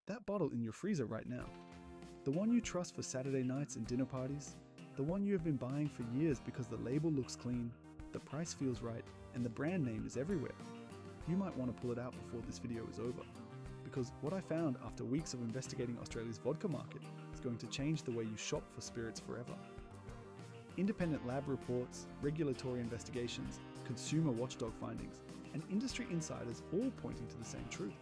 That bottle in your freezer right now. The one you trust for Saturday nights and dinner parties. The one you have been buying for years because the label looks clean, the price feels right, and the brand name is everywhere. You might want to pull it out before this video is over, because what I found after weeks of investigating Australia's vodka market is going to change the way you shop for spirits forever. Independent lab reports, regulatory investigations, consumer watchdog findings, and industry insiders all pointing to the same truth.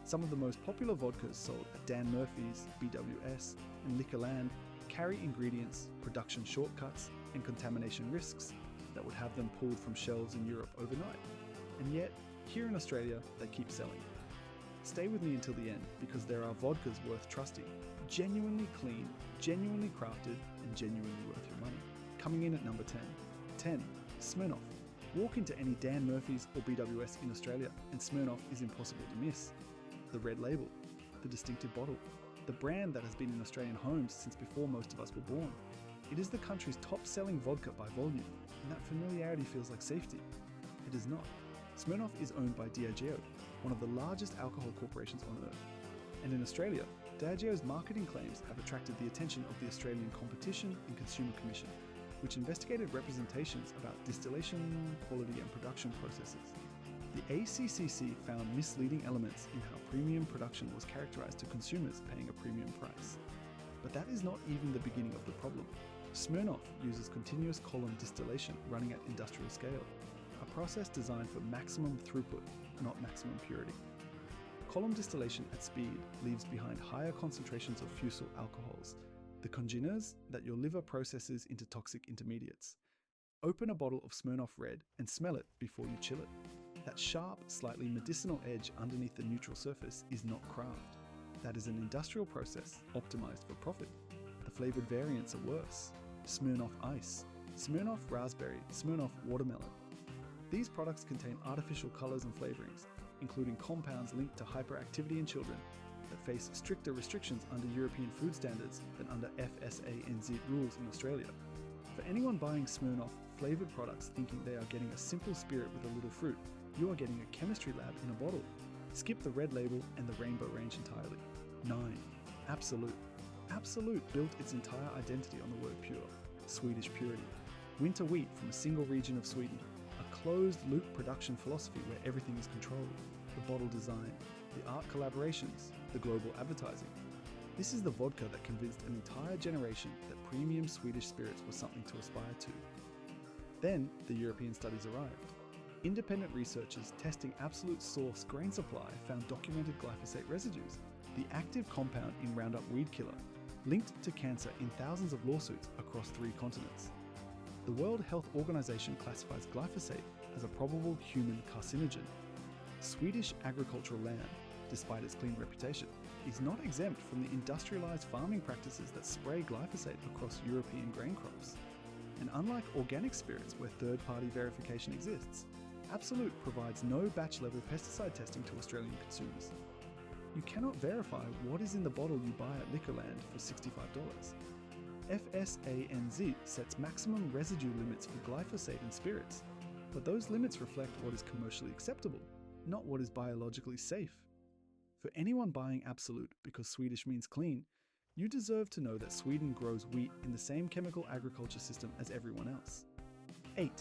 Some of the most popular vodkas sold at Dan Murphy's, BWS, and Liquorland carry ingredients, production shortcuts, and contamination risks that would have them pulled from shelves in Europe overnight. And yet, here in Australia, they keep selling. Stay with me until the end, because there are vodkas worth trusting, genuinely clean, genuinely crafted, and genuinely worth your money. Coming in at number 10. 10. Smirnoff. Walk into any Dan Murphy's or BWS in Australia, and Smirnoff is impossible to miss. The red label, the distinctive bottle, the brand that has been in Australian homes since before most of us were born. It is the country's top-selling vodka by volume, and that familiarity feels like safety. It is not. Smirnoff is owned by Diageo, one of the largest alcohol corporations on earth. And in Australia, Diageo's marketing claims have attracted the attention of the Australian Competition and Consumer Commission, which investigated representations about distillation, quality and production processes. The ACCC found misleading elements in how premium production was characterized to consumers paying a premium price. But that is not even the beginning of the problem. Smirnoff uses continuous column distillation running at industrial scale, a process designed for maximum throughput, not maximum purity. Column distillation at speed leaves behind higher concentrations of fusel alcohols, the congeners that your liver processes into toxic intermediates. Open a bottle of Smirnoff Red and smell it before you chill it. That sharp, slightly medicinal edge underneath the neutral surface is not craft. That is an industrial process optimized for profit. The flavored variants are worse. Smirnoff Ice, Smirnoff Raspberry, Smirnoff Watermelon. These products contain artificial colors and flavorings, including compounds linked to hyperactivity in children that face stricter restrictions under European food standards than under FSA-NZ rules in Australia. For anyone buying Smirnoff flavored products thinking they are getting a simple spirit with a little fruit, you are getting a chemistry lab in a bottle. Skip the red label and the rainbow range entirely. 9. Absolut. Absolut built its entire identity on the word pure, Swedish purity. Winter wheat from a single region of Sweden, a closed-loop production philosophy where everything is controlled, the bottle design, the art collaborations, the global advertising. This is the vodka that convinced an entire generation that premium Swedish spirits were something to aspire to. Then, the European studies arrived. Independent researchers testing Absolut source grain supply found documented glyphosate residues, the active compound in Roundup weed killer, linked to cancer in thousands of lawsuits across 3 continents. The World Health Organization classifies glyphosate as a probable human carcinogen. Swedish agricultural land, despite its clean reputation, is not exempt from the industrialized farming practices that spray glyphosate across European grain crops. And unlike organic spirits where third-party verification exists, Absolut provides no batch-level pesticide testing to Australian consumers. You cannot verify what is in the bottle you buy at Liquorland for $65. FSA-NZ sets maximum residue limits for glyphosate in spirits, but those limits reflect what is commercially acceptable, not what is biologically safe. For anyone buying Absolut because Swedish means clean, you deserve to know that Sweden grows wheat in the same chemical agriculture system as everyone else. 8.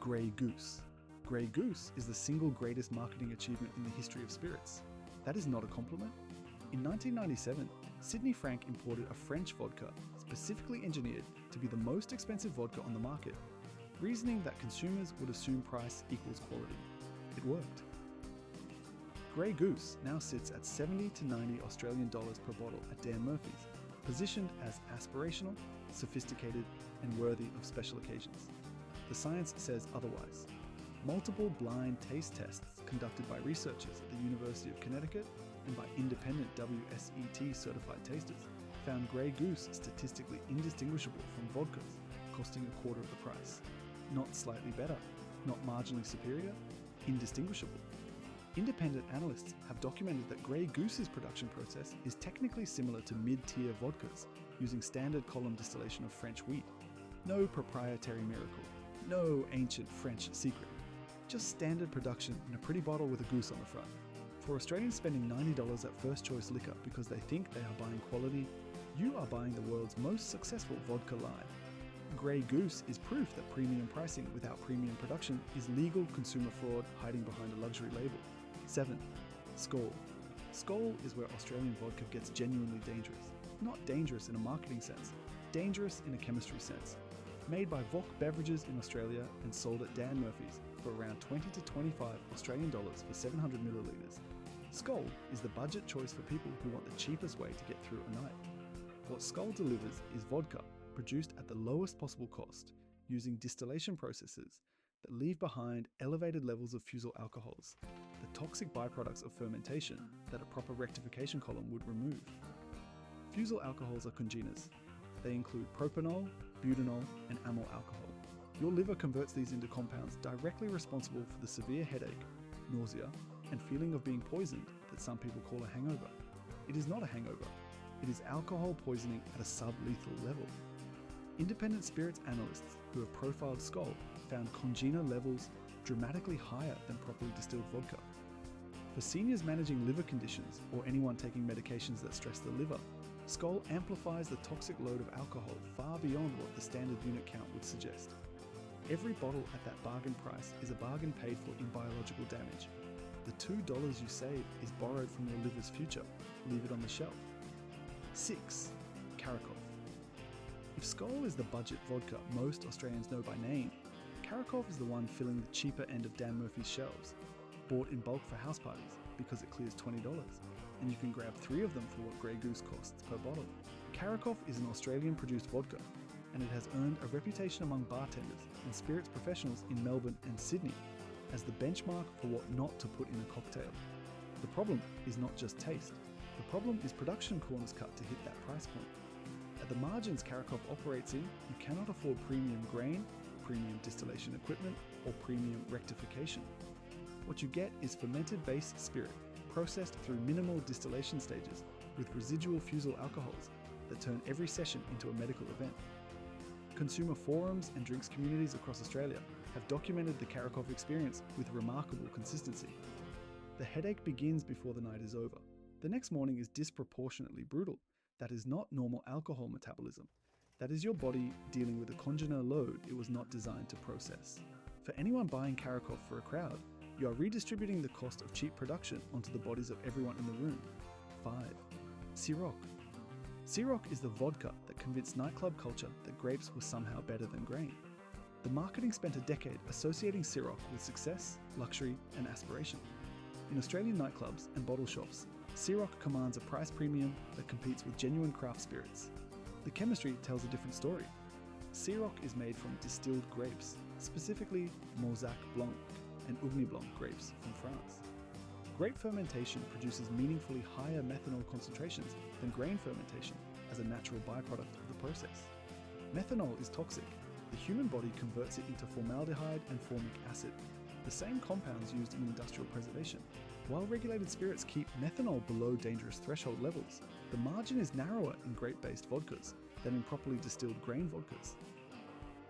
Grey Goose. Grey Goose is the single greatest marketing achievement in the history of spirits. That is not a compliment. In 1997, Sidney Frank imported a French vodka specifically engineered to be the most expensive vodka on the market, reasoning that consumers would assume price equals quality. It worked. Grey Goose now sits at 70 to 90 Australian dollars per bottle at Dan Murphy's, positioned as aspirational, sophisticated, and worthy of special occasions. The science says otherwise. Multiple blind taste tests conducted by researchers at the University of Connecticut and by independent WSET certified tasters found Grey Goose statistically indistinguishable from vodkas, costing a quarter of the price. Not slightly better, not marginally superior, indistinguishable. Independent analysts have documented that Grey Goose's production process is technically similar to mid-tier vodkas, using standard column distillation of French wheat. No proprietary miracle, no ancient French secret. Just standard production in a pretty bottle with a goose on the front. For Australians spending $90 at First Choice Liquor because they think they are buying quality, you are buying the world's most successful vodka line. Grey Goose is proof that premium pricing without premium production is legal consumer fraud hiding behind a luxury label. 7. Skol. Skol is where Australian vodka gets genuinely dangerous. Not dangerous in a marketing sense, dangerous in a chemistry sense. Made by Vok Beverages in Australia and sold at Dan Murphy's for around 20 to 25 Australian dollars for 700 millilitres. Skol is the budget choice for people who want the cheapest way to get through a night. What Skol delivers is vodka produced at the lowest possible cost using distillation processes that leave behind elevated levels of fusel alcohols, the toxic byproducts of fermentation that a proper rectification column would remove. Fusel alcohols are congeners. They include propanol, butanol, and amyl alcohol. Your liver converts these into compounds directly responsible for the severe headache, nausea, and feeling of being poisoned that some people call a hangover. It is not a hangover. It is alcohol poisoning at a sub-lethal level. Independent spirits analysts who have profiled Skol found congener levels dramatically higher than properly distilled vodka. For seniors managing liver conditions or anyone taking medications that stress the liver, Skol amplifies the toxic load of alcohol far beyond what the standard unit count would suggest. Every bottle at that bargain price is a bargain paid for in biological damage. The $2 you save is borrowed from your liver's future. Leave it on the shelf. 6. Karakov. If Skol is the budget vodka most Australians know by name, Karakov is the one filling the cheaper end of Dan Murphy's shelves, bought in bulk for house parties because it clears $20, and you can grab 3 of them for what Grey Goose costs per bottle. Karakov is an Australian-produced vodka, and it has earned a reputation among bartenders and spirits professionals in Melbourne and Sydney as the benchmark for what not to put in a cocktail. The problem is not just taste. The problem is production corners cut to hit that price point. At the margins Karakov operates in, you cannot afford premium grain, premium distillation equipment, or premium rectification. What you get is fermented-based spirit, processed through minimal distillation stages with residual fusel alcohols that turn every session into a medical event. Consumer forums and drinks communities across Australia have documented the Karakov experience with remarkable consistency. The headache begins before the night is over. The next morning is disproportionately brutal. That is not normal alcohol metabolism. That is your body dealing with a congener load it was not designed to process. For anyone buying Karakov for a crowd, you are redistributing the cost of cheap production onto the bodies of everyone in the room. 5. Ciroc. Ciroc is the vodka that convinced nightclub culture that grapes were somehow better than grain. The marketing spent a decade associating Ciroc with success, luxury, and aspiration. In Australian nightclubs and bottle shops, Ciroc commands a price premium that competes with genuine craft spirits. The chemistry tells a different story. Ciroc is made from distilled grapes, specifically Mauzac Blanc and Ugni Blanc grapes from France. Grape fermentation produces meaningfully higher methanol concentrations than grain fermentation as a natural byproduct of the process. Methanol is toxic. The human body converts it into formaldehyde and formic acid, the same compounds used in industrial preservation. While regulated spirits keep methanol below dangerous threshold levels, the margin is narrower in grape-based vodkas than in properly distilled grain vodkas.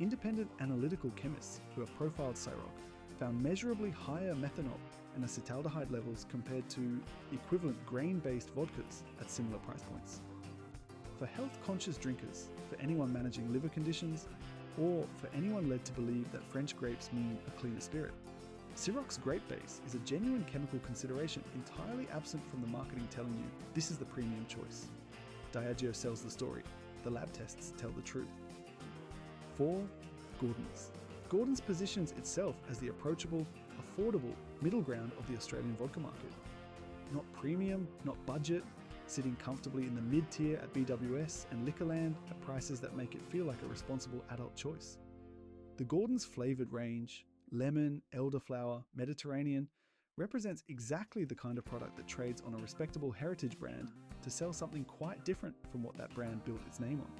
Independent analytical chemists who have profiled Ciroc found measurably higher methanol and acetaldehyde levels compared to equivalent grain-based vodkas at similar price points. For health-conscious drinkers, for anyone managing liver conditions, or for anyone led to believe that French grapes mean a cleaner spirit, Ciroc's grape base is a genuine chemical consideration entirely absent from the marketing telling you this is the premium choice. Diageo sells the story. The lab tests tell the truth. 4. Gordon's. Gordon's positions itself as the approachable, affordable middle ground of the Australian vodka market. Not premium, not budget, sitting comfortably in the mid-tier at BWS and Liquorland at prices that make it feel like a responsible adult choice. The Gordon's flavoured range, lemon, elderflower, Mediterranean, represents exactly the kind of product that trades on a respectable heritage brand to sell something quite different from what that brand built its name on.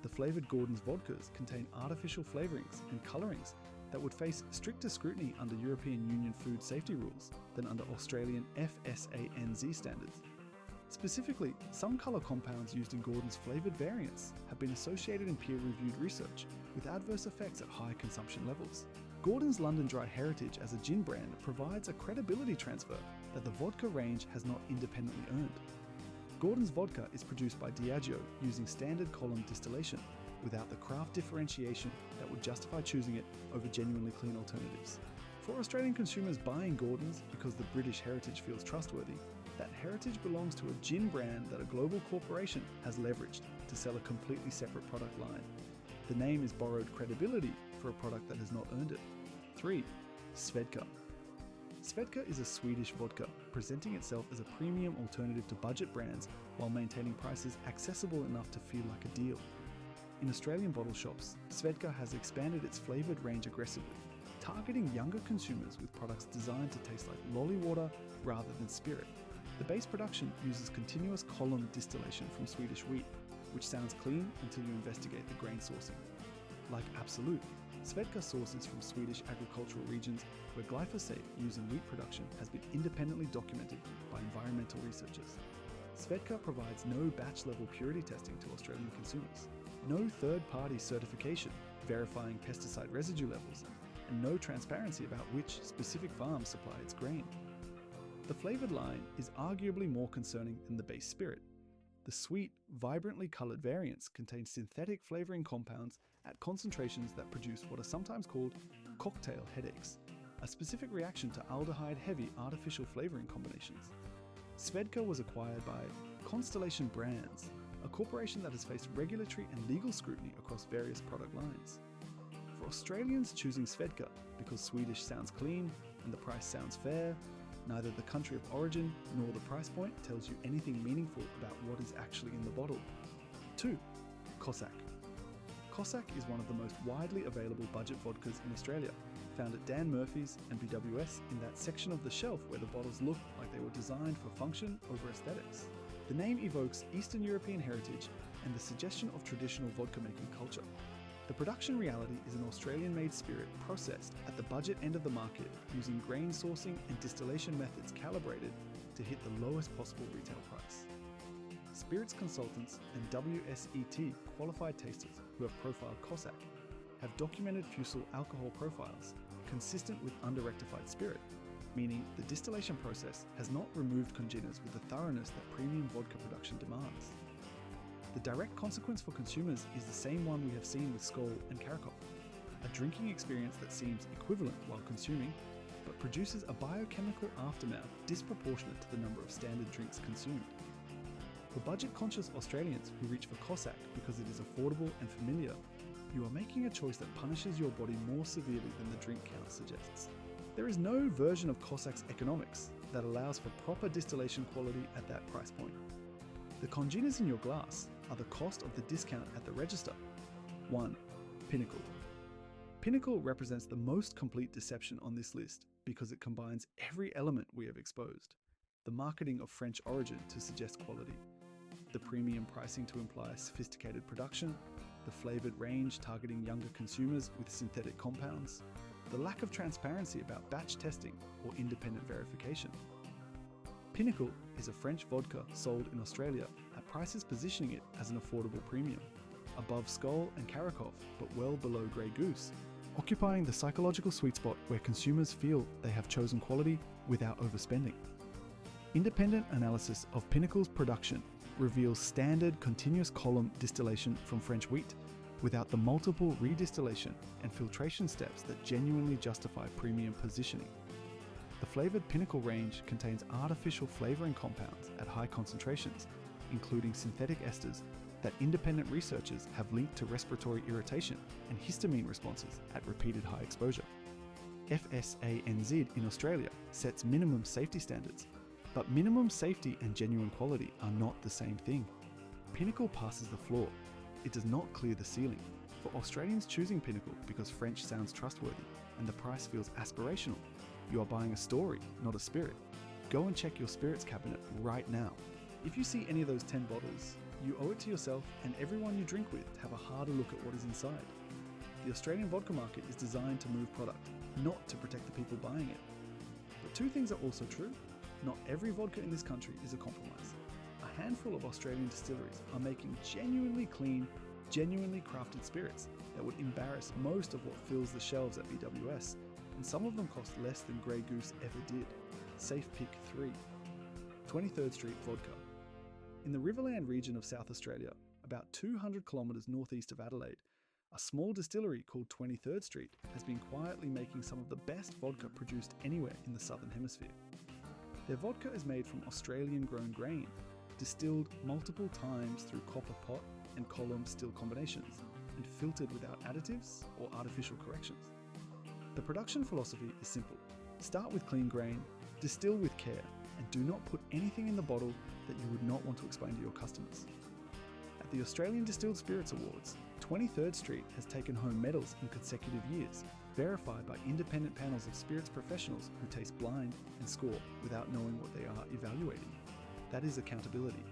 The flavoured Gordon's vodkas contain artificial flavourings and colourings that would face stricter scrutiny under European Union food safety rules than under Australian FSANZ standards. Specifically, some colour compounds used in Gordon's flavoured variants have been associated in peer-reviewed research with adverse effects at high consumption levels. Gordon's London Dry heritage as a gin brand provides a credibility transfer that the vodka range has not independently earned. Gordon's vodka is produced by Diageo using standard column distillation, without the craft differentiation that would justify choosing it over genuinely clean alternatives. For Australian consumers buying Gordon's because the British heritage feels trustworthy, that heritage belongs to a gin brand that a global corporation has leveraged to sell a completely separate product line. The name is borrowed credibility for a product that has not earned it. 3. Svedka. Svedka is a Swedish vodka, presenting itself as a premium alternative to budget brands while maintaining prices accessible enough to feel like a deal. In Australian bottle shops, Svedka has expanded its flavoured range aggressively, targeting younger consumers with products designed to taste like lolly water rather than spirit. The base production uses continuous column distillation from Swedish wheat, which sounds clean until you investigate the grain sourcing. Like Absolut, Svedka sources from Swedish agricultural regions where glyphosate used in wheat production has been independently documented by environmental researchers. Svedka provides no batch-level purity testing to Australian consumers, no third-party certification verifying pesticide residue levels, and no transparency about which specific farms supply its grain. The flavoured line is arguably more concerning than the base spirit. The sweet, vibrantly coloured variants contain synthetic flavouring compounds at concentrations that produce what are sometimes called cocktail headaches, a specific reaction to aldehyde-heavy artificial flavouring combinations. Svedka was acquired by Constellation Brands, a corporation that has faced regulatory and legal scrutiny across various product lines. For Australians choosing Svedka because Swedish sounds clean and the price sounds fair, neither the country of origin nor the price point tells you anything meaningful about what is actually in the bottle. 2. Cossack. Cossack is one of the most widely available budget vodkas in Australia, found at Dan Murphy's and BWS in that section of the shelf where the bottles look like they were designed for function over aesthetics. The name evokes Eastern European heritage and the suggestion of traditional vodka-making culture. The production reality is an Australian-made spirit processed at the budget end of the market using grain sourcing and distillation methods calibrated to hit the lowest possible retail price. Spirits consultants and WSET qualified tasters who have profiled Cossack have documented fusel alcohol profiles consistent with under-rectified spirit, meaning the distillation process has not removed congeners with the thoroughness that premium vodka production demands. The direct consequence for consumers is the same one we have seen with Skol and Karakov, a drinking experience that seems equivalent while consuming, but produces a biochemical aftermath disproportionate to the number of standard drinks consumed. For budget-conscious Australians who reach for Cossack because it is affordable and familiar, you are making a choice that punishes your body more severely than the drink count suggests. There is no version of Cossack's economics that allows for proper distillation quality at that price point. The congeners in your glass are the cost of the discount at the register. 1. Pinnacle. Pinnacle represents the most complete deception on this list because it combines every element we have exposed. The marketing of French origin to suggest quality, the premium pricing to imply sophisticated production, the flavoured range targeting younger consumers with synthetic compounds, the lack of transparency about batch testing or independent verification. Pinnacle is a French vodka sold in Australia at prices positioning it as an affordable premium, above Skol and Karakov but well below Grey Goose, occupying the psychological sweet spot where consumers feel they have chosen quality without overspending. Independent analysis of Pinnacle's production reveals standard continuous column distillation from French wheat without the multiple redistillation and filtration steps that genuinely justify premium positioning. The flavoured Pinnacle range contains artificial flavouring compounds at high concentrations, including synthetic esters that independent researchers have linked to respiratory irritation and histamine responses at repeated high exposure. FSANZ in Australia sets minimum safety standards, but minimum safety and genuine quality are not the same thing. Pinnacle passes the floor. It does not clear the ceiling. For Australians choosing Pinnacle because French sounds trustworthy and the price feels aspirational, you are buying a story, not a spirit. Go and check your spirits cabinet right now. If you see any of those 10 bottles, you owe it to yourself and everyone you drink with to have a harder look at what is inside. The Australian vodka market is designed to move product, not to protect the people buying it. But two things are also true. Not every vodka in this country is a compromise. A handful of Australian distilleries are making genuinely clean, genuinely crafted spirits that would embarrass most of what fills the shelves at BWS, and some of them cost less than Grey Goose ever did. Safe pick 3. 23rd Street Vodka. In the Riverland region of South Australia, about 200 kilometres northeast of Adelaide, a small distillery called 23rd Street has been quietly making some of the best vodka produced anywhere in the Southern Hemisphere. Their vodka is made from Australian-grown grain, distilled multiple times through copper pot and column still combinations, and filtered without additives or artificial corrections. The production philosophy is simple. Start with clean grain, distill with care, and do not put anything in the bottle that you would not want to explain to your customers. At the Australian Distilled Spirits Awards, 23rd Street has taken home medals in consecutive years, verified by independent panels of spirits professionals who taste blind and score without knowing what they are evaluating. That is accountability.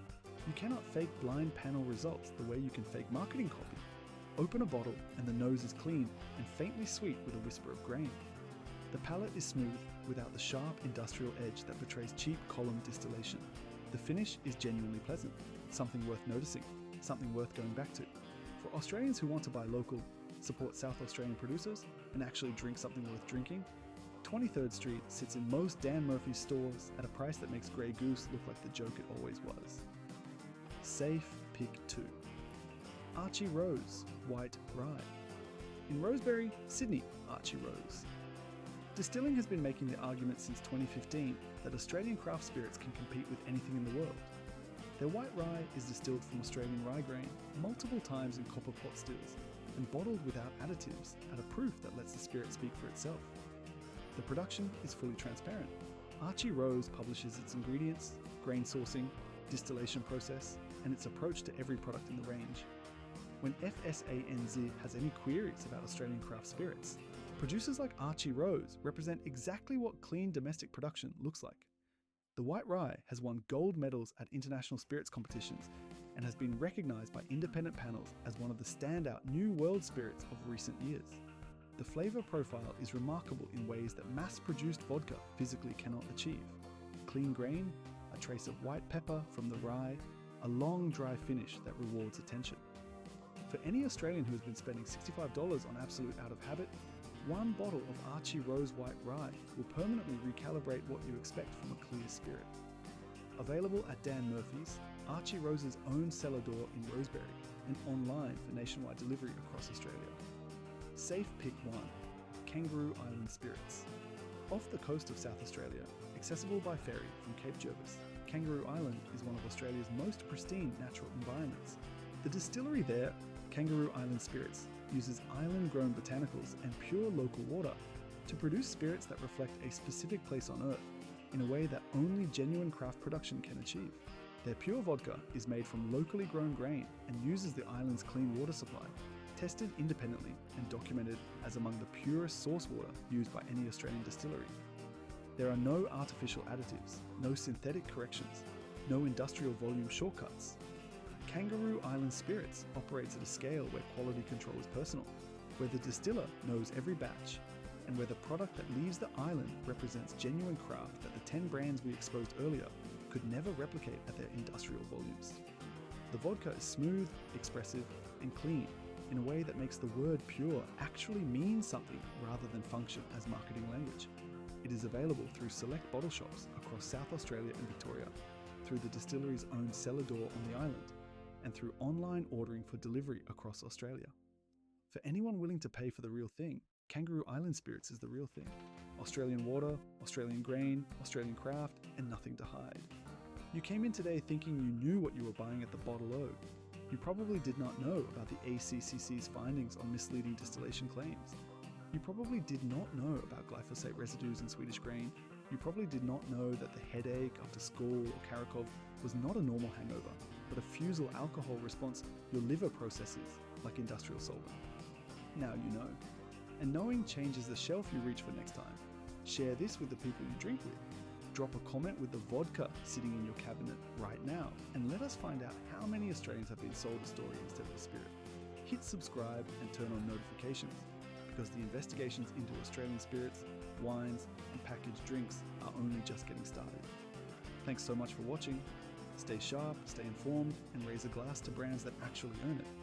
You cannot fake blind panel results the way you can fake marketing copy. Open a bottle and the nose is clean and faintly sweet with a whisper of grain. The palate is smooth without the sharp industrial edge that betrays cheap column distillation. The finish is genuinely pleasant, something worth noticing, something worth going back to. For Australians who want to buy local, support South Australian producers, and actually drink something worth drinking, 23rd Street sits in most Dan Murphy's stores at a price that makes Grey Goose look like the joke it always was. Safe pick 2. Archie Rose White Rye. In Rosebery, Sydney, Archie Rose. Distilling has been making the argument since 2015 that Australian craft spirits can compete with anything in the world. Their white rye is distilled from Australian rye grain multiple times in copper pot stills and bottled without additives at a proof that lets the spirit speak for itself. The production is fully transparent. Archie Rose publishes its ingredients, grain sourcing, distillation process, and its approach to every product in the range. When FSANZ has any queries about Australian craft spirits, producers like Archie Rose represent exactly what clean domestic production looks like. The white rye has won gold medals at international spirits competitions and has been recognised by independent panels as one of the standout new world spirits of recent years. The flavour profile is remarkable in ways that mass-produced vodka physically cannot achieve. Clean grain, a trace of white pepper from the rye, a long dry finish that rewards attention. For any Australian who has been spending $65 on Absolute out of habit, one bottle of Archie Rose White Rye will permanently recalibrate what you expect from a clear spirit. Available at Dan Murphy's, Archie Rose's own cellar door in Rosebery, and online for nationwide delivery across Australia. Safe pick 1. Kangaroo Island Spirits. Off the coast of South Australia, accessible by ferry from Cape Jervis, Kangaroo Island is one of Australia's most pristine natural environments. The distillery there, Kangaroo Island Spirits, uses island-grown botanicals and pure local water to produce spirits that reflect a specific place on Earth in a way that only genuine craft production can achieve. Their pure vodka is made from locally grown grain and uses the island's clean water supply, tested independently and documented as among the purest source water used by any Australian distillery. There are no artificial additives, no synthetic corrections, no industrial volume shortcuts. Kangaroo Island Spirits operates at a scale where quality control is personal, where the distiller knows every batch, and where the product that leaves the island represents genuine craft that the 10 brands we exposed earlier could never replicate at their industrial volumes. The vodka is smooth, expressive, and clean in a way that makes the word pure actually mean something rather than function as marketing language. It is available through select bottle shops across South Australia and Victoria, through the distillery's own cellar door on the island, and through online ordering for delivery across Australia. For anyone willing to pay for the real thing, Kangaroo Island Spirits is the real thing. Australian water, Australian grain, Australian craft, and nothing to hide. You came in today thinking you knew what you were buying at the Bottle O. You probably did not know about the ACCC's findings on misleading distillation claims. You probably did not know about glyphosate residues in Swedish grain. You probably did not know that the headache after school or Karakov was not a normal hangover, but a fusel alcohol response your liver processes like industrial solvent. Now you know. And knowing changes the shelf you reach for next time. Share this with the people you drink with. Drop a comment with the vodka sitting in your cabinet right now, and let us find out how many Australians have been sold a story instead of a spirit. Hit subscribe and turn on notifications, because the investigations into Australian spirits, wines, and packaged drinks are only just getting started. Thanks so much for watching. Stay sharp, stay informed, and raise a glass to brands that actually earn it.